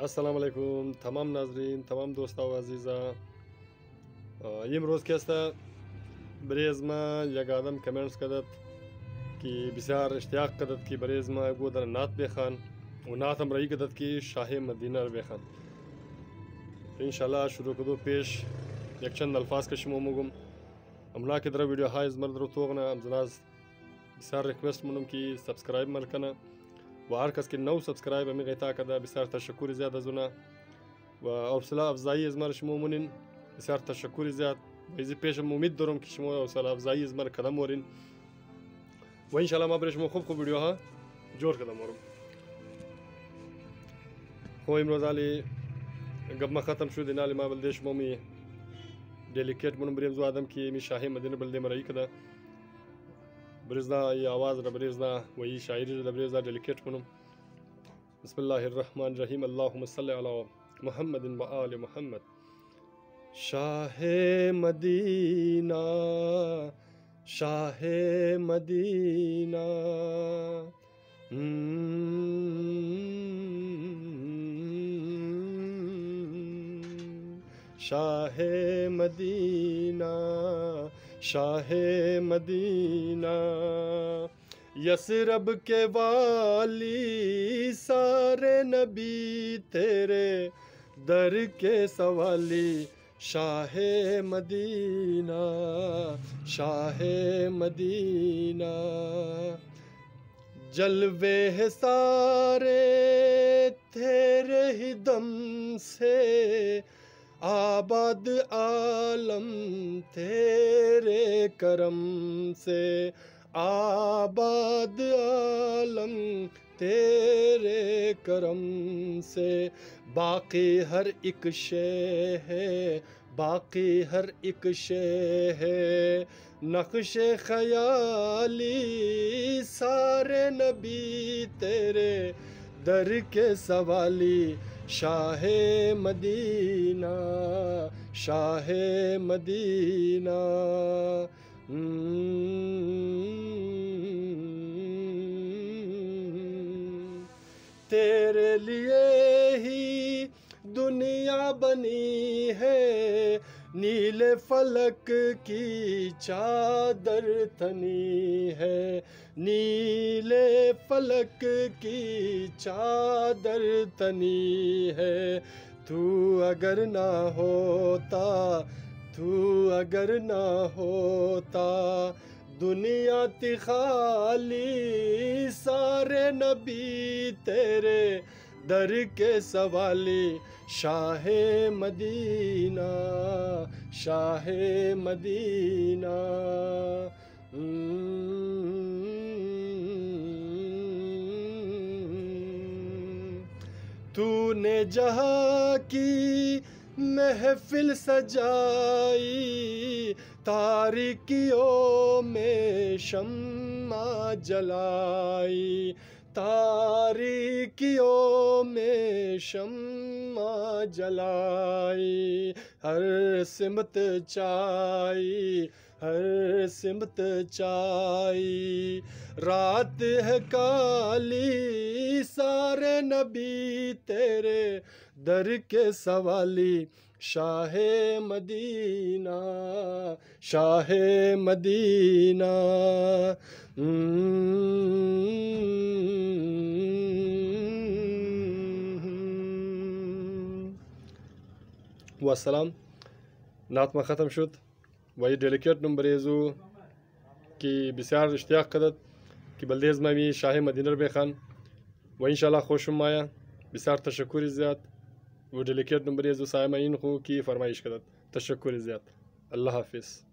السلام علیکم تمام ناظرین، تمام دوستا و عزیزا. امروز که است بریز ما یک آدم کامنتس کردد که بسیار اشتیاق کردد که بریز ما گودر نعت بخوان و نعت هم رایی کردد که شاه مدینه رو بخوان. انشالله شروع کدو پیش یک چند الفاظ کشمو مگم امنا که در ویدیو های از مرد رو توغنه امزناز بسیار ریکویست منم که سبسکرایب ملکنه و هر کس که نو سبسکرایب همی غیتا کرده بسیار تشکر زیاد از اونه و حوصله افزایی از من شما مونین بسیار تشکر زیاد و ایزی پیشم امید دارم که شما حوصله افزایی از من کدام ورین و انشالله ما برای شما خوب ویدیوها جور کدام ورم. خو امروز علی قبل ما ختم شد نالی ما بلده شما می دلیکیت منم بریم زو آدم که می شاهی مدینه بلده مرایی کده بریزنا ای آواز را بریزنا و ای شاعری را بریزنا دلیکیت منم. بسم الله الرحمن الرحیم. اللهم صل علی محمد و آل محمد. شاہ مدینہ شاہ مدینہ شاہ مدینہ شاہ مدینہ یثرب کے والی سارے نبی تیرے در کے سوالی شاہ مدینہ شاہ مدینہ جلوے ہے سارے تیرے ہی دم سے آباد عالم تیرے کرم سے آباد عالم تیرے کرم سے باقی ہر ایک شے ہے باقی ہر ایک شے ہے نقش خیالی سارے نبی تیرے در کے سوالی شاہ مدینہ شاہ مدینہ تیرے لیے ہی دنیا بنی ہے نیل فلک کی چادر تنی ہے نیل فلک کی چادر تنی ہے تو اگر نہ ہوتا تو اگر نہ ہوتا دنیا تھی خالی سارے نبی تیرے در کے سوالی شاہ مدینہ شاہ مدینہ تو نے جہاں کی محفل سجائی تاریکیوں میں شمع جلائی تاریکیوں میں شمع جلائی ہر سمت چائی ہر سمت چائی رات ہے کالی سارے نبی تیرے در کے سوالی شاہ مدینہ شاہ مدینہ والسلام. نعت ما ختم شد و ای دلیکیت نمبر ایزو که بسیار اشتیاق کردد که بلدیز ما می شاہ مدینه رو بخوان و انشاءالله خوشم مایا بسیار تشکر زیاد و دلیکیت نمبر ایزو سایما این خو کی فرمایش کردد. تشکر زیاد. اللہ حافظ.